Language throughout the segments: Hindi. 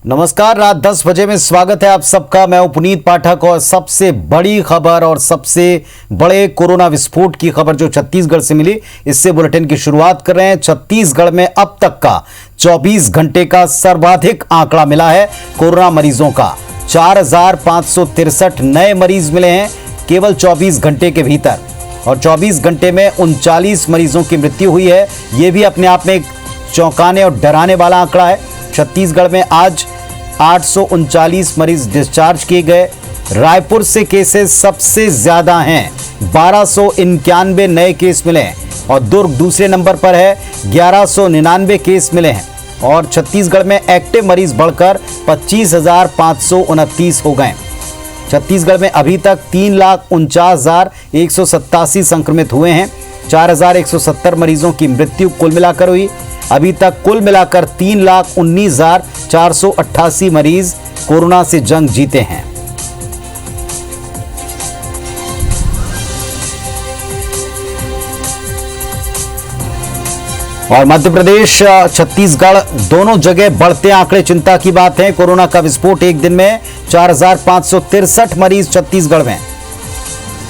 नमस्कार, रात 10 बजे में स्वागत है आप सबका। मैं हूं पुनीत पाठक और सबसे बड़ी खबर और सबसे बड़े कोरोना विस्फोट की खबर जो छत्तीसगढ़ से मिली, इससे बुलेटिन की शुरुआत कर रहे हैं। छत्तीसगढ़ में अब तक का 24 घंटे का सर्वाधिक आंकड़ा मिला है कोरोना मरीजों का। 4,563 नए मरीज मिले हैं केवल 24 घंटे के भीतर और 24 घंटे में 39 मरीजों की मृत्यु हुई है। यह भी अपने आप में एक चौंकाने और डराने वाला आंकड़ा है। छत्तीसगढ़ में आज 839 मरीज डिस्चार्ज किए गए। रायपुर से केसेस सबसे ज्यादा हैं, 1291 नए केस मिले हैं और दुर्ग दूसरे नंबर पर है, 1199 केस मिले हैं और छत्तीसगढ़ में एक्टिव मरीज बढ़कर 25,529 हो गए। छत्तीसगढ़ में अभी तक 3,49,187 संक्रमित हुए हैं। 4,170 मरीजों की मृत्यु कुल मिलाकर हुई। अभी तक कुल मिलाकर 3,19,488 मरीज कोरोना से जंग जीते हैं। और मध्य प्रदेश छत्तीसगढ़ दोनों जगह बढ़ते आंकड़े चिंता की बात है। कोरोना का विस्फोट एक दिन में 4,563 मरीज छत्तीसगढ़ में,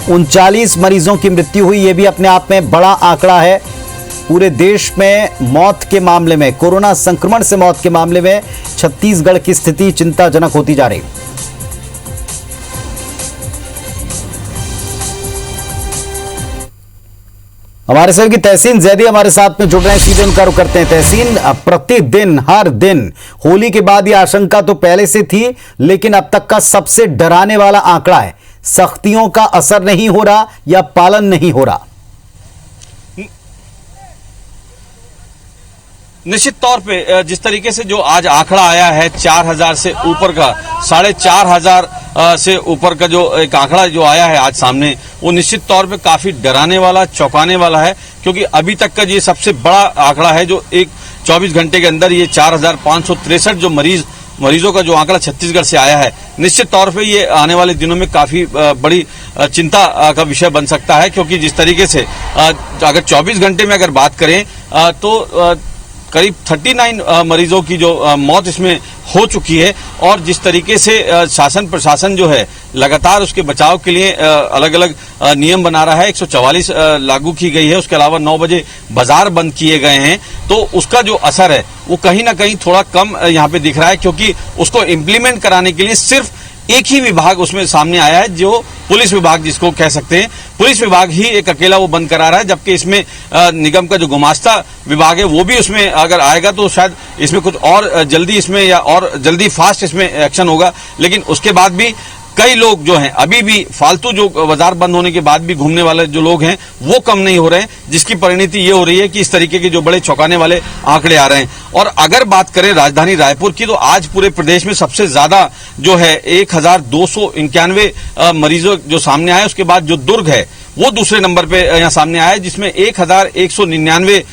39 मरीजों की मृत्यु हुई। यह भी अपने आप में बड़ा आंकड़ा है। पूरे देश में मौत के मामले में, कोरोना संक्रमण से मौत के मामले में छत्तीसगढ़ की स्थिति चिंताजनक होती जा रही है। हमारे शहर की तहसीन जैदी हमारे साथ में जुड़ रहे हैं, सीधे उनका रुख करते हैं। तहसीन, प्रतिदिन हर दिन होली के बाद ये आशंका तो पहले से थी, लेकिन अब तक का सबसे डराने वाला आंकड़ा है। सख्तियों का असर नहीं हो रहा या पालन नहीं हो रहा? निश्चित तौर पे जिस तरीके से जो आज आंकड़ा आया है 4,000 से ऊपर का, 4,500 से ऊपर का जो एक आंकड़ा जो आया है आज सामने, वो निश्चित तौर पे काफी डराने वाला, चौंकाने वाला है। क्योंकि अभी तक का ये सबसे बड़ा आंकड़ा है जो एक 24 घंटे के अंदर ये 4,563 जो मरीजों का जो आंकड़ा छत्तीसगढ़ से आया है। निश्चित तौर पे ये आने वाले दिनों में काफी बड़ी चिंता का विषय बन सकता है। क्योंकि जिस तरीके से अगर 24 घंटे में अगर बात करें तो करीब 39 मरीजों की जो मौत इसमें हो चुकी है। और जिस तरीके से शासन प्रशासन जो है लगातार उसके बचाव के लिए अलग अलग नियम बना रहा है। 144 लागू की गई है। उसके अलावा 9 बजे बाजार बंद किए गए हैं। तो उसका जो असर है वो कहीं ना कहीं थोड़ा कम यहाँ पे दिख रहा है। क्योंकि उसको इम्प्लीमेंट कराने के लिए सिर्फ एक ही विभाग उसमें सामने आया है, जो पुलिस विभाग जिसको कह सकते हैं। पुलिस विभाग ही एक अकेला वो बंद करा रहा है। जबकि इसमें निगम का जो गुमास्ता विभाग है वो भी उसमें अगर आएगा तो शायद इसमें कुछ और जल्दी इसमें या और जल्दी फास्ट इसमें एक्शन होगा। लेकिन उसके बाद भी कई लोग जो हैं अभी भी फालतू जो बाजार बंद होने के बाद भी घूमने वाले जो लोग हैं वो कम नहीं हो रहे हैं, जिसकी परिणति ये हो रही है कि इस तरीके के जो बड़े चौंकाने वाले आंकड़े आ रहे हैं। और अगर बात करें राजधानी रायपुर की, तो आज पूरे प्रदेश में सबसे ज्यादा जो है 1,291 मरीजों जो सामने आए। उसके बाद जो दुर्ग है वो दूसरे नंबर पे यहाँ सामने आया है, जिसमें 1,199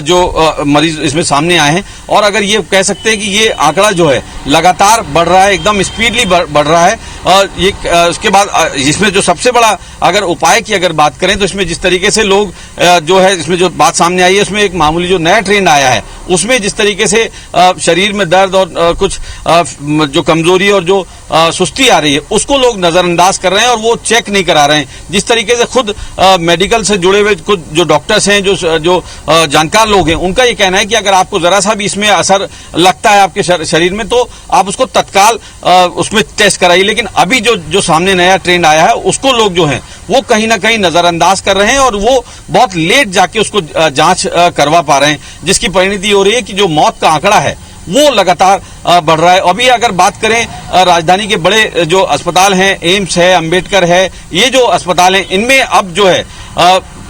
जो मरीज इसमें सामने आए हैं। और अगर ये कह सकते हैं कि ये आंकड़ा जो है लगातार बढ़ रहा है, एकदम स्पीडली बढ़ रहा है। ये उसके बाद इसमें जो सबसे बड़ा अगर उपाय की अगर बात करें तो इसमें जिस तरीके से लोग जो है, इसमें जो बात सामने आई है उसमें एक मामूली जो नया ट्रेंड आया है उसमें जिस तरीके से शरीर में दर्द और कुछ जो कमजोरी और जो सुस्ती आ रही है उसको लोग नजरअंदाज कर रहे हैं और वो चेक नहीं करा रहे हैं। जिस तरीके से खुद मेडिकल से जुड़े हुए कुछ जो डॉक्टर्स हैं, जो जानकार लोग हैं, उनका ये कहना है कि अगर आपको जरा सा भी इसमें असर लगता है आपके शरीर में तो आप उसको तत्काल उसमें टेस्ट कराइए। लेकिन अभी जो सामने नया ट्रेंड आया है उसको लोग जो है वो कहीं ना कहीं नजरअंदाज कर रहे हैं और वो बहुत लेट जाके उसको जांच करवा पा रहे हैं, जिसकी परिणति हो रही है कि जो मौत का आंकड़ा है वो लगातार बढ़ रहा है। अभी अगर बात करें राजधानी के बड़े जो अस्पताल हैं, एम्स है, अंबेडकर है, ये जो अस्पताल हैं इनमें अब जो है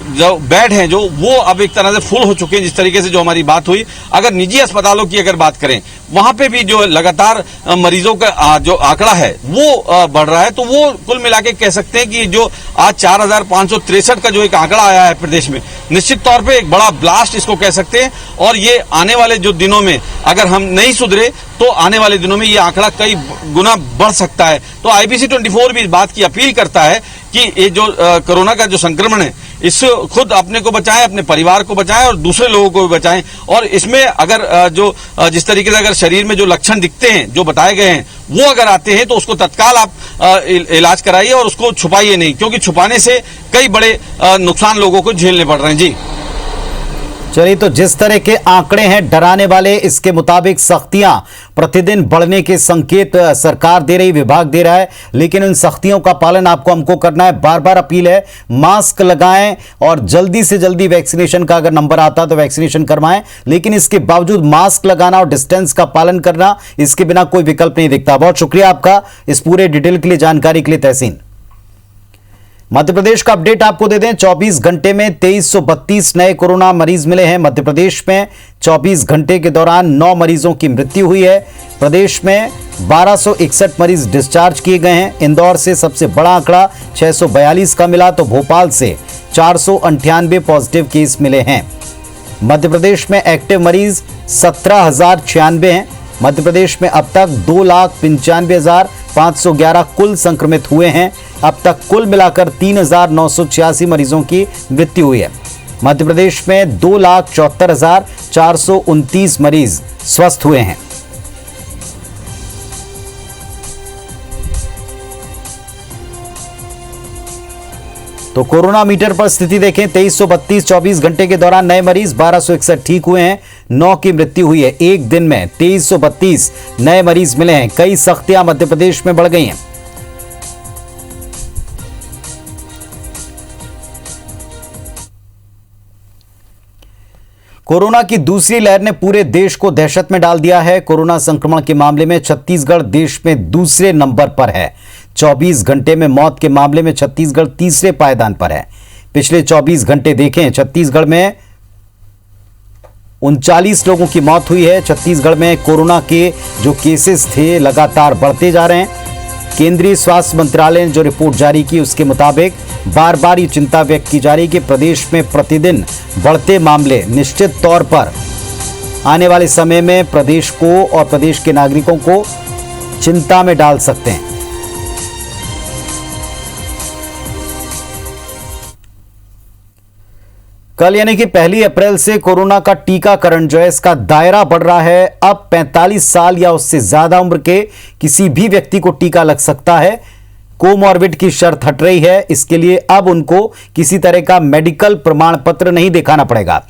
जो बेड हैं जो वो अब एक तरह से फुल हो चुके हैं। जिस तरीके से जो हमारी बात हुई, अगर निजी अस्पतालों की अगर बात करें वहां पे भी जो लगातार मरीजों का जो आंकड़ा है वो बढ़ रहा है। तो वो कुल मिला के कह सकते हैं कि जो आज 4,563 का जो एक आंकड़ा आया है प्रदेश में, निश्चित तौर पे एक बड़ा ब्लास्ट इसको कह सकते हैं। और ये आने वाले जो दिनों में अगर हम नहीं सुधरे तो आने वाले दिनों में ये आंकड़ा कई गुना बढ़ सकता है। तो IBC 24 भी इस बात की अपील करता है कि ये जो कोरोना का जो संक्रमण है इससे खुद अपने को बचाएं, अपने परिवार को बचाएं और दूसरे लोगों को भी बचाएं। और इसमें अगर जिस तरीके से अगर शरीर में जो लक्षण दिखते हैं, जो बताए गए हैं, वो अगर आते हैं तो उसको तत्काल आप इलाज कराइए और उसको छुपाइए नहीं, क्योंकि छुपाने से कई बड़े नुकसान लोगों को झेलने पड़ रहे हैं। जी चलिए, तो जिस तरह के आंकड़े हैं डराने वाले, इसके मुताबिक सख्तियां प्रतिदिन बढ़ने के संकेत सरकार दे रही, विभाग दे रहा है, लेकिन इन सख्तियों का पालन हमको करना है। बार बार अपील है, मास्क लगाएं और जल्दी से जल्दी वैक्सीनेशन का अगर नंबर आता तो वैक्सीनेशन करवाएं, लेकिन इसके बावजूद मास्क लगाना और डिस्टेंस का पालन करना, इसके बिना कोई विकल्प नहीं दिखता। बहुत शुक्रिया आपका इस पूरे डिटेल के लिए, जानकारी के लिए तहसीन। मध्य प्रदेश का अपडेट आपको दे दें, 24 घंटे में 2332 नए कोरोना मरीज मिले हैं। मध्य प्रदेश में 24 घंटे के दौरान 9 मरीजों की मृत्यु हुई है। प्रदेश में 1261 मरीज डिस्चार्ज किए गए हैं। इंदौर से सबसे बड़ा आंकड़ा 642 का मिला, तो भोपाल से 498 पॉजिटिव केस मिले हैं। मध्य प्रदेश में एक्टिव मरीज 17,096 हैं। मध्य प्रदेश में अब तक 2,95,511 कुल संक्रमित हुए हैं। अब तक कुल मिलाकर 3,986 मरीजों की मृत्यु हुई है। मध्य प्रदेश में 2,74,429 मरीज स्वस्थ हुए हैं। तो कोरोना मीटर पर स्थिति देखें, 2332 24 घंटे के दौरान नए मरीज 1261 ठीक हुए हैं, 9 की मृत्यु हुई है। एक दिन में 2332 नए मरीज मिले हैं। कई सख्तियां मध्य प्रदेश में बढ़ गई हैं। कोरोना की दूसरी लहर ने पूरे देश को दहशत में डाल दिया है। कोरोना संक्रमण के मामले में छत्तीसगढ़ देश में दूसरे नंबर पर है। 24 घंटे में मौत के मामले में छत्तीसगढ़ तीसरे पायदान पर है। पिछले 24 घंटे देखें, छत्तीसगढ़ में 39 लोगों की मौत हुई है। छत्तीसगढ़ में कोरोना के जो केसेस थे लगातार बढ़ते जा रहे हैं। केंद्रीय स्वास्थ्य मंत्रालय ने जो रिपोर्ट जारी की, उसके मुताबिक बार बार ये चिंता व्यक्त की जा रही है कि प्रदेश में प्रतिदिन बढ़ते मामले निश्चित तौर पर आने वाले समय में प्रदेश को और प्रदेश के नागरिकों को चिंता में डाल सकते हैं। कल यानी कि 1 अप्रैल से कोरोना का टीकाकरण जो है, इसका दायरा बढ़ रहा है। अब 45 साल या उससे ज्यादा उम्र के किसी भी व्यक्ति को टीका लग सकता है। कोमॉर्बिड की शर्त हट रही है। इसके लिए अब उनको किसी तरह का मेडिकल प्रमाण पत्र नहीं दिखाना पड़ेगा।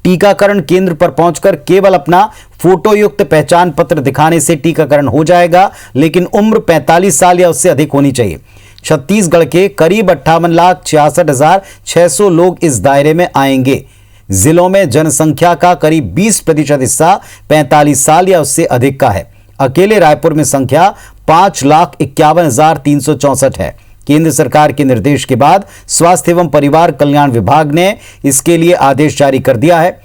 टीकाकरण केंद्र पर पहुंचकर केवल अपना फोटोयुक्त पहचान पत्र दिखाने से टीकाकरण हो जाएगा, लेकिन उम्र 45 साल या उससे अधिक होनी चाहिए। छत्तीसगढ़ के करीब 58,66,600 लोग इस दायरे में आएंगे। जिलों में जनसंख्या का करीब 20% हिस्सा 45 साल या उससे अधिक का है। अकेले रायपुर में संख्या 5,51,364 है। केंद्र सरकार के निर्देश के बाद स्वास्थ्य एवं परिवार कल्याण विभाग ने इसके लिए आदेश जारी कर दिया है।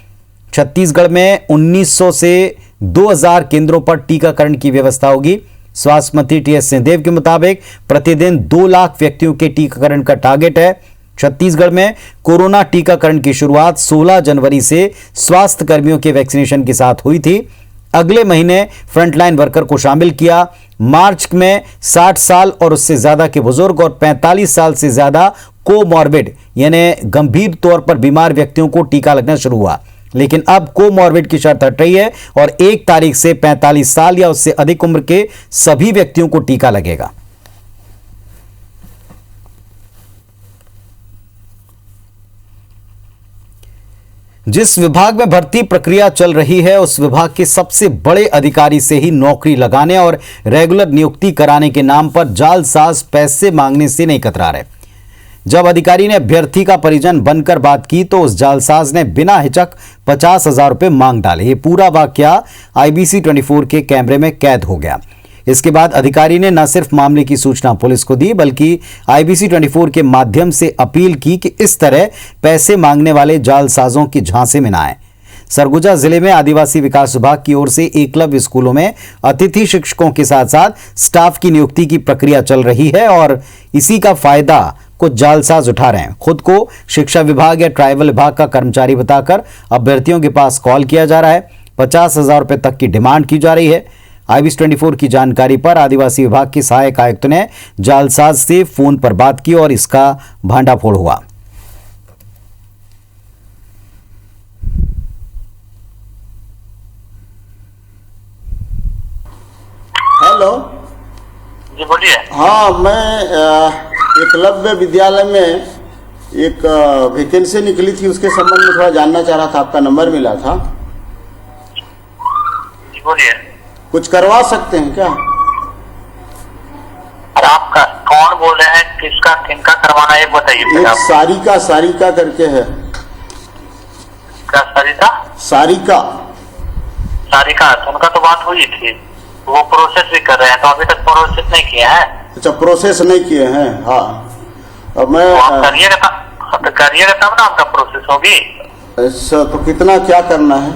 छत्तीसगढ़ में 1900 से 2000 केंद्रों पर टीकाकरण की व्यवस्था होगी। स्वास्थ्य मंत्री टीएस सिंहदेव के मुताबिक प्रतिदिन 2 लाख व्यक्तियों के टीकाकरण का टारगेट है। छत्तीसगढ़ में कोरोना टीकाकरण की शुरुआत 16 जनवरी से स्वास्थ्य कर्मियों के वैक्सीनेशन के साथ हुई थी। अगले महीने फ्रंटलाइन वर्कर को शामिल किया। मार्च में 60 साल और उससे ज्यादा के बुजुर्ग और 45 साल से ज्यादा कोमॉर्बिड यानी गंभीर तौर पर बीमार व्यक्तियों को टीका लगना शुरू हुआ। लेकिन अब कोमॉर्बिड की शर्त हट रही है और 1 तारीख से 45 साल या उससे अधिक उम्र के सभी व्यक्तियों को टीका लगेगा। जिस विभाग में भर्ती प्रक्रिया चल रही है, उस विभाग के सबसे बड़े अधिकारी से ही नौकरी लगाने और रेगुलर नियुक्ति कराने के नाम पर जालसाज पैसे मांगने से नहीं कतरा रहे। जब अधिकारी ने अभ्यर्थी का परिजन बनकर बात की तो उस जालसाज ने बिना हिचक 50,000 रुपये मांग डाले। ये पूरा वाकया IBC 24 के कैमरे में कैद हो गया। इसके बाद अधिकारी ने न सिर्फ मामले की सूचना पुलिस को दी, बल्कि IBC 24 के माध्यम से अपील की कि इस तरह पैसे मांगने वाले जालसाजों की झांसे में न आए। सरगुजा जिले में आदिवासी विकास विभाग की ओर से एकलव्य स्कूलों में अतिथि शिक्षकों के साथ साथ स्टाफ की नियुक्ति की प्रक्रिया चल रही है और इसी का फायदा कुछ जालसाज उठा रहे हैं। खुद को शिक्षा विभाग या ट्राइबल विभाग का कर्मचारी बताकर अभ्यर्थियों के पास कॉल किया जा रहा है। 50,000 रुपये तक की डिमांड की जा रही है। IBC 24 की जानकारी पर आदिवासी विभाग के सहायक आयुक्त ने जालसाज से फोन पर बात की और इसका भांडाफोड़ हुआ। हेलो जी बोलिए। हाँ, मैं एकलव्य विद्यालय में एक वैकेंसी निकली थी, उसके संबंध में थोड़ा जानना चाह रहा था। आपका नंबर मिला था। जी बोलिए। कुछ करवा सकते हैं क्या? और आपका कौन बोल रहे हैं, किसका किनका करवाना है ये बताइए पहले एक आप। सारिका करके है। क्या सरिता? सारिका तो उनका तो बात हुई थी, वो प्रोसेस भी कर रहे हैं, तो अभी तक प्रोसेस नहीं किए हैं। अच्छा, प्रोसेस नहीं किए हैं। हाँ, अब मैं तो आप करिएगा तब ना आपका प्रोसेस होगी। अच्छा, तो कितना क्या करना है?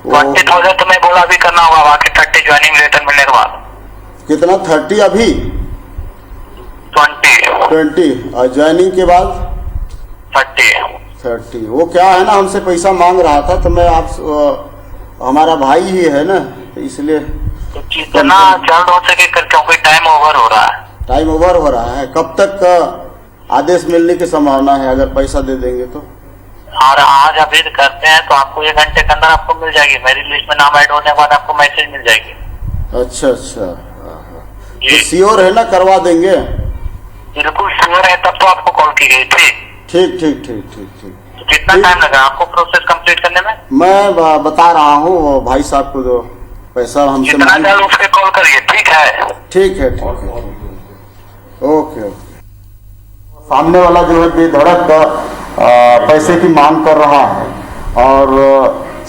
20,000 तो मैं बोला अभी करना होगा, बाकी 30 ज्वाइनिंग लेटर मिलने के बाद। कितना? 30 अभी? 20 और ज्वाइनिंग के बाद 30। वो क्या है ना, हमसे पैसा मांग रहा था, तो मैं हमारा भाई ही है ना, तो इसलिए तो जितना जल्द हो सके कर, क्योंकि टाइम ओवर हो रहा है। टाइम ओवर हो रहा है। कब तक आदेश मिलने की संभावना है, अगर पैसा दे देंगे तो? और आज अभी करते हैं तो आपको 1 घंटे के अंदर आपको मिल जाएगी, मेरी लिस्ट में नाम ऐड होने के बाद आपको मैसेज मिल जाएगी। अच्छा, तो श्योर है ना, करवा देंगे? बिल्कुल श्योर है, तब तो आपको कॉल की गई थी। ठीक। तो कितना टाइम लगा आपको प्रोसेस कंप्लीट करने में? मैं बता रहा हूँ भाई साहब को, जो पैसा हमसे जितना जल्द उसके कॉल करिए। ठीक है। ठीक है। ओके। सामने वाला जो है बेधड़क पैसे की मांग कर रहा है और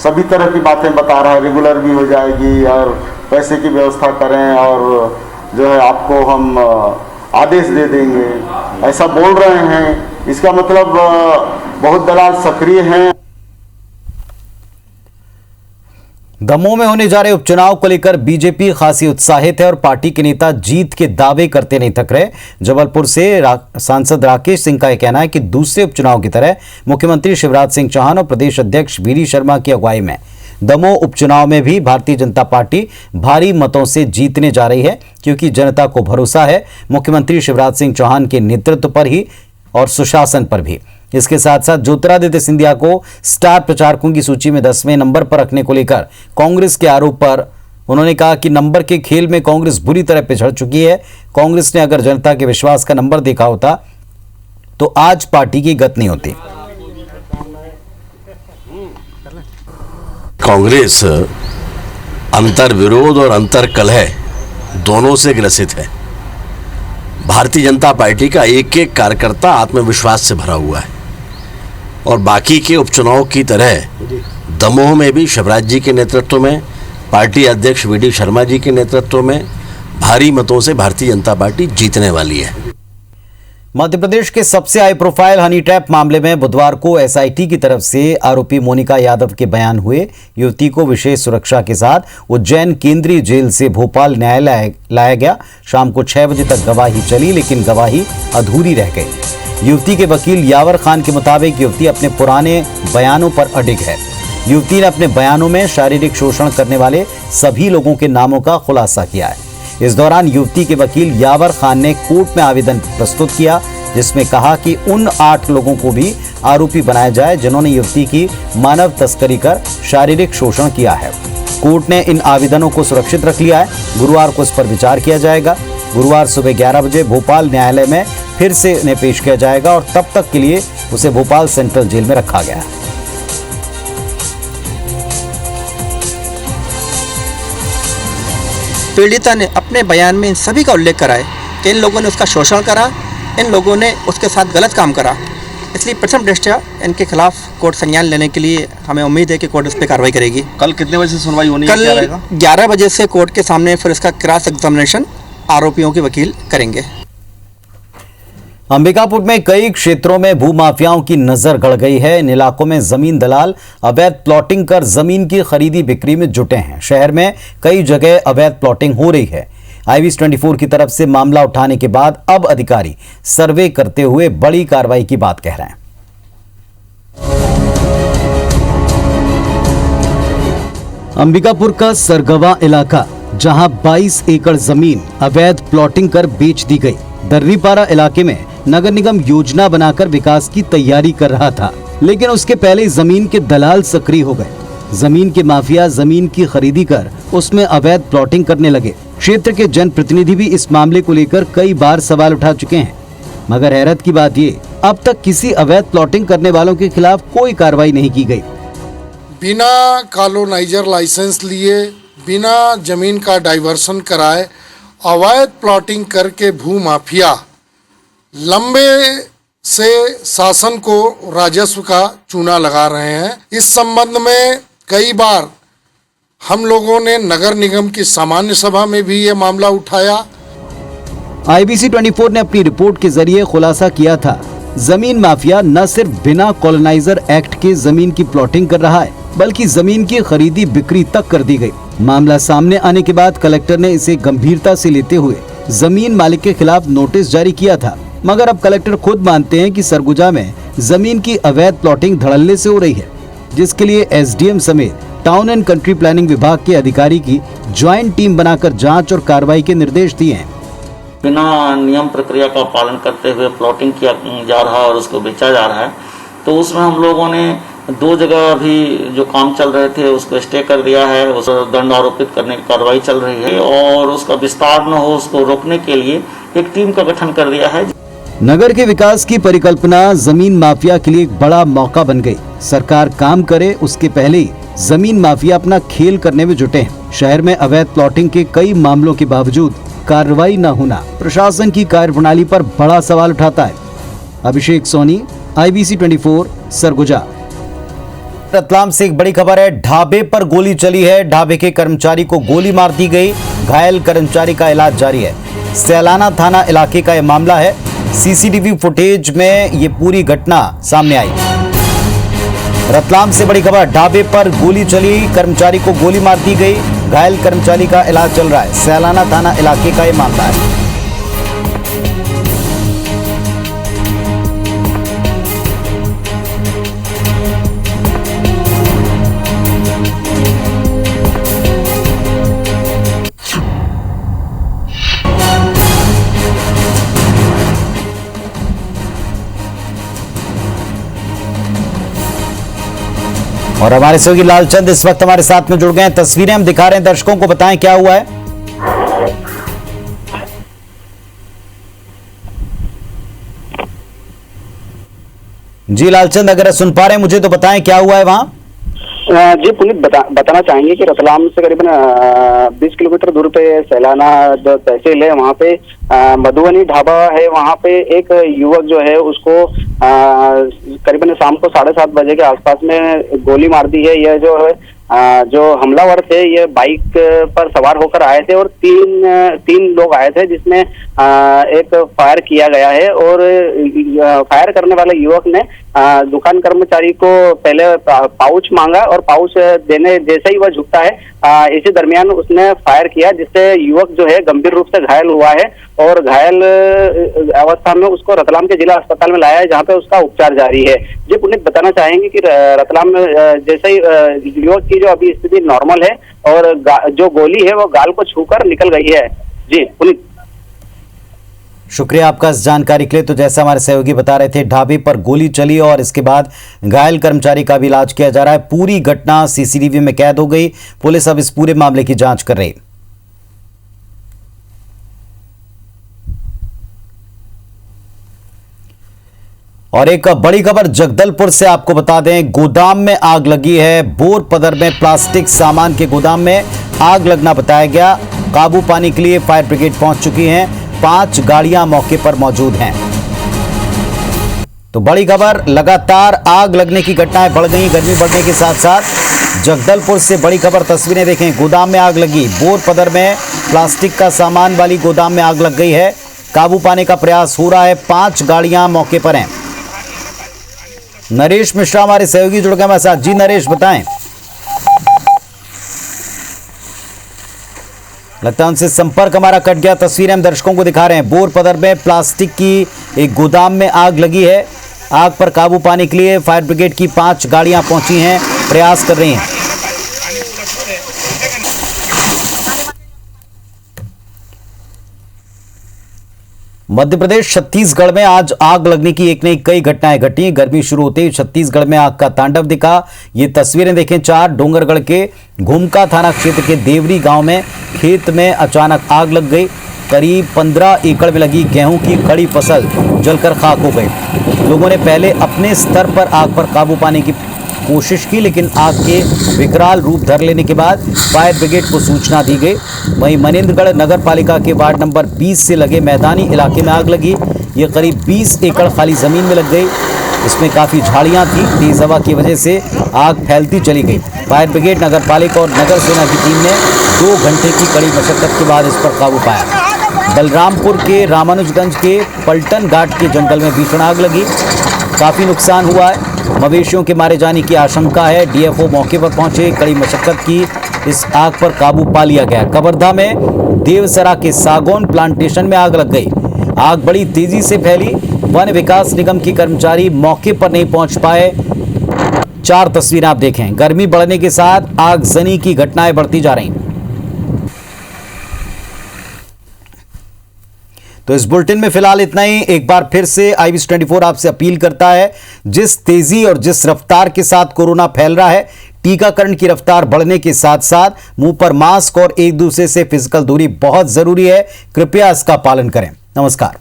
सभी तरह की बातें बता रहा है, रेगुलर भी हो जाएगी और पैसे की व्यवस्था करें और जो है आपको हम आदेश दे देंगे, ऐसा बोल रहे हैं। इसका मतलब बहुत दलाल सक्रिय हैं। दमोह में होने जा रहे उपचुनाव को लेकर बीजेपी खासी उत्साहित है और पार्टी के नेता जीत के दावे करते नहीं थक रहे। जबलपुर से सांसद राकेश सिंह का यह कहना है कि दूसरे उपचुनाव की तरह मुख्यमंत्री शिवराज सिंह चौहान और प्रदेश अध्यक्ष वी डी शर्मा की अगुवाई में दमोह उपचुनाव में भी भारतीय जनता पार्टी भारी मतों से जीतने जा रही है, क्योंकि जनता को भरोसा है मुख्यमंत्री शिवराज सिंह चौहान के नेतृत्व पर ही और सुशासन पर भी। इसके साथ साथ ज्योतिरादित्य सिंधिया को स्टार प्रचारकों की सूची में 10वें नंबर पर रखने को लेकर कांग्रेस के आरोप पर उन्होंने कहा कि नंबर के खेल में कांग्रेस बुरी तरह पिछड़ चुकी है। कांग्रेस ने अगर जनता के विश्वास का नंबर देखा होता तो आज पार्टी की गत नहीं होती। कांग्रेस अंतर विरोध और अंतर कलह दोनों से ग्रसित है। भारतीय जनता पार्टी का एक एक कार्यकर्ता आत्मविश्वास से भरा हुआ है और बाकी के उपचुनाव की तरह दमोह में भी शिवराज जी के नेतृत्व में, पार्टी अध्यक्ष वी डी शर्मा जी के नेतृत्व में भारी मतों से भारतीय जनता पार्टी जीतने वाली है। मध्य प्रदेश के सबसे हाई प्रोफाइल हनी ट्रैप मामले में बुधवार को एसआईटी की तरफ से आरोपी मोनिका यादव के बयान हुए। युवती को विशेष सुरक्षा के साथ उज्जैन केंद्रीय जेल से भोपाल न्यायालय लाया गया। शाम को 6 बजे तक गवाही चली, लेकिन गवाही अधूरी रह गई। युवती के वकील यावर खान के मुताबिक युवती अपने पुराने बयानों पर अडिग है। युवती ने अपने बयानों में शारीरिक शोषण करने वाले सभी लोगों के नामों का खुलासा किया है। इस दौरान युवती के वकील यावर खान ने कोर्ट में आवेदन प्रस्तुत किया, जिसमें कहा कि उन 8 लोगों को भी आरोपी बनाया जाए जिन्होंने युवती की मानव तस्करी कर शारीरिक शोषण किया है। कोर्ट ने इन आवेदनों को सुरक्षित रख लिया है। गुरुवार को इस पर विचार किया जाएगा। गुरुवार सुबह 11 बजे भोपाल न्यायालय में फिर से इन्हें पेश किया जाएगा और तब तक के लिए उसे भोपाल सेंट्रल जेल में रखा गया है। पीड़िता ने अपने बयान में इन सभी का उल्लेख करा है कि इन लोगों ने उसका शोषण करा, इन लोगों ने उसके साथ गलत काम करा। इसलिए प्रथम दृष्टया इनके खिलाफ कोर्ट संज्ञान लेने के लिए हमें उम्मीद है कि कोर्ट इस पर कार्रवाई करेगी। कल कितने बजे से सुनवाई होनी है? कल 11 बजे से कोर्ट के सामने फिर इसका क्रॉस एग्जामिनेशन आरोपियों के वकील करेंगे। अंबिकापुर में कई क्षेत्रों में भूमाफियाओं की नजर गड़ गई है। इन इलाकों में जमीन दलाल अवैध प्लॉटिंग कर जमीन की खरीदी बिक्री में जुटे हैं। शहर में कई जगह अवैध प्लॉटिंग हो रही है। IVS 24 की तरफ से मामला उठाने के बाद अब अधिकारी सर्वे करते हुए बड़ी कार्रवाई की बात कह रहे हैं। अंबिकापुर का सरगवा इलाका, जहां 22 एकड़ जमीन अवैध प्लॉटिंग कर बेच दी गई। दर्रीपारा इलाके में नगर निगम योजना बनाकर विकास की तैयारी कर रहा था, लेकिन उसके पहले जमीन के दलाल सक्रिय हो गए। जमीन के माफिया जमीन की खरीदी कर उसमें अवैध प्लॉटिंग करने लगे। क्षेत्र के जनप्रतिनिधि भी इस मामले को लेकर कई बार सवाल उठा चुके हैं, मगर हैरत की बात ये, अब तक किसी अवैध प्लॉटिंग करने वालों के खिलाफ कोई कार्रवाई नहीं की गई। बिना कॉलोनाइजर लाइसेंस लिए, बिना जमीन का डाइवर्सन कराए अवैध प्लॉटिंग करके भूमाफिया लंबे से शासन को राजस्व का चूना लगा रहे हैं। इस संबंध में कई बार हम लोगों ने नगर निगम की सामान्य सभा में भी ये मामला उठाया। IBC 24 ने अपनी रिपोर्ट के जरिए खुलासा किया था, जमीन माफिया न सिर्फ बिना कॉलोनाइजर एक्ट के जमीन की प्लॉटिंग कर रहा है, बल्कि जमीन की खरीदी बिक्री तक कर दी गई। मामला सामने आने के बाद कलेक्टर ने इसे गंभीरता से लेते हुए जमीन मालिक के खिलाफ नोटिस जारी किया था, मगर अब कलेक्टर खुद मानते हैं कि सरगुजा में जमीन की अवैध प्लॉटिंग धड़ल्ले से हो रही है, जिसके लिए SDM समेत टाउन एंड कंट्री प्लानिंग विभाग के अधिकारी की ज्वाइंट टीम बनाकर जांच और कार्रवाई के निर्देश दिए हैं। बिना नियम प्रक्रिया का पालन करते हुए प्लॉटिंग किया जा रहा है और उसको बेचा जा रहा है, तो उसमें हम लोगों ने 2 जगह अभी जो काम चल रहे थे उसको स्टे कर दिया है। उस दंड आरोपित करने की कार्रवाई चल रही है और उसका विस्तार न हो उसको रोकने के लिए एक टीम का गठन कर दिया है। नगर के विकास की परिकल्पना जमीन माफिया के लिए एक बड़ा मौका बन गई। सरकार काम करे उसके पहले ही जमीन माफिया अपना खेल करने में जुटे हैं। शहर में अवैध प्लॉटिंग के कई मामलों के बावजूद कार्रवाई न होना प्रशासन की कार्यप्रणाली पर बड़ा सवाल उठाता है। अभिषेक सोनी, IBC 24, सरगुजा। रतलाम से एक बड़ी खबर है, ढाबे पर गोली चली है, ढाबे के कर्मचारी को गोली मार दी गई, घायल कर्मचारी का इलाज जारी है। सैलाना थाना इलाके का यह मामला है। CCTV फुटेज में ये पूरी घटना सामने आई। रतलाम से बड़ी खबर, ढाबे पर गोली चली, कर्मचारी को गोली मार दी गई, घायल कर्मचारी का इलाज चल रहा है। सैलाना थाना इलाके का यह मामला है। और हमारे सहयोगी लालचंद इस वक्त हमारे साथ में जुड़ गए हैं। तस्वीरें हम दिखा रहे हैं, दर्शकों को बताएं क्या हुआ है। जी लालचंद, अगर सुन पा रहे हैं मुझे तो बताएं क्या हुआ है वहां। जी पुनीत, बताना चाहेंगे कि रतलाम से करीबन 20 किलोमीटर दूर पे सैलाना जो तहसील है वहाँ पे मधुबनी ढाबा है। वहाँ पे एक युवक जो है उसको करीबन शाम को 7:30 बजे के आसपास में गोली मार दी है। यह जो हमलावर थे ये बाइक पर सवार होकर आए थे और तीन लोग आए थे, जिसमें एक फायर किया गया है और फायर करने वाले युवक ने दुकान कर्मचारी को पहले पाउच मांगा और पाउच देने जैसे ही वह झुकता है इसी दरमियान उसने फायर किया, जिससे युवक जो है गंभीर रूप से घायल हुआ है और घायल अवस्था में उसको रतलाम के जिला अस्पताल में लाया है, जहां पे उसका उपचार जारी है। जी पुनीत, बताना चाहेंगे कि रतलाम में जैसे ही युवक की जो अभी स्थिति नॉर्मल है और जो गोली है वो गाल को छूकर निकल गई है। जी पुनीत, शुक्रिया आपका इस जानकारी के लिए। तो जैसा हमारे सहयोगी बता रहे थे, ढाबे पर गोली चली और इसके बाद घायल कर्मचारी का भी इलाज किया जा रहा है। पूरी घटना CCTV में कैद हो गई। पुलिस अब इस पूरे मामले की जांच कर रही। और एक बड़ी खबर जगदलपुर से आपको बता दें, गोदाम में आग लगी है। बोरपदर में प्लास्टिक सामान के गोदाम में आग लगना बताया गया। काबू पाने के लिए फायर ब्रिगेड पहुंच चुकी है। 5 गाड़ियां मौके पर मौजूद हैं। तो बड़ी खबर, लगातार आग लगने की घटनाएं बढ़ गई। गर्मी बढ़ने के साथ साथ जगदलपुर से बड़ी खबर, तस्वीरें देखें। गोदाम में आग लगी। बोरपदर में प्लास्टिक का सामान वाली गोदाम में आग लग गई है। काबू पाने का प्रयास हो रहा है। 5 गाड़ियां मौके पर हैं। नरेश मिश्रा हमारे सहयोगी जुड़ गए हमारे साथ। जी नरेश, बताएं। लगता है उनसे संपर्क हमारा कट गया। तस्वीरें हम दर्शकों को दिखा रहे हैं। बोरपदर में प्लास्टिक की एक गोदाम में आग लगी है। आग पर काबू पाने के लिए फायर ब्रिगेड की 5 गाड़ियां पहुंची हैं, प्रयास कर रही हैं। मध्य प्रदेश छत्तीसगढ़ में आज आग लगने की एक नहीं कई घटनाएं घटी। गर्मी शुरू होते ही छत्तीसगढ़ में आग का तांडव दिखा। ये तस्वीरें देखें। 4 डोंगरगढ़ के घुमका थाना क्षेत्र के देवरी गांव में खेत में अचानक आग लग गई। करीब 15 एकड़ में लगी गेहूं की खड़ी फसल जलकर खाक हो गई। लोगों ने पहले अपने स्तर पर आग पर काबू पाने की कोशिश की, लेकिन आग के विकराल रूप धर लेने के बाद फायर ब्रिगेड को सूचना दी गई। वहीं मनेन्द्रगढ़ नगर पालिका के वार्ड नंबर 20 से लगे मैदानी इलाके में आग लगी। ये करीब 20 एकड़ खाली जमीन में लग गई। इसमें काफी झाड़ियां थी। तेज हवा की वजह से आग फैलती चली गई। फायर ब्रिगेड, नगर पालिका और नगर सेना की टीम ने 2 घंटे की कड़ी मशक्कत के बाद इस पर काबू पाया। बलरामपुर के रामानुजगंज के पलटन घाट के जंगल में भीषण आग लगी। काफी नुकसान हुआ है। मवेशियों के मारे जाने की आशंका है। डीएफओ मौके पर पहुंचे, कड़ी मशक्कत की, इस आग पर काबू पा लिया गया। कवर्धा में देवसरा के सागौन प्लांटेशन में आग लग गई। आग बड़ी तेजी से फैली। वन विकास निगम के कर्मचारी मौके पर नहीं पहुंच पाए। 4 तस्वीरें आप देखें। गर्मी बढ़ने के साथ आगजनी की घटनाएं बढ़ती जा रही। तो इस बुलेटिन में फिलहाल इतना ही। एक बार फिर से IBC24 आपसे अपील करता है, जिस तेजी और जिस रफ्तार के साथ कोरोना फैल रहा है, टीकाकरण की रफ्तार बढ़ने के साथ साथ मुंह पर मास्क और एक दूसरे से फिजिकल दूरी बहुत जरूरी है। कृपया इसका पालन करें। नमस्कार।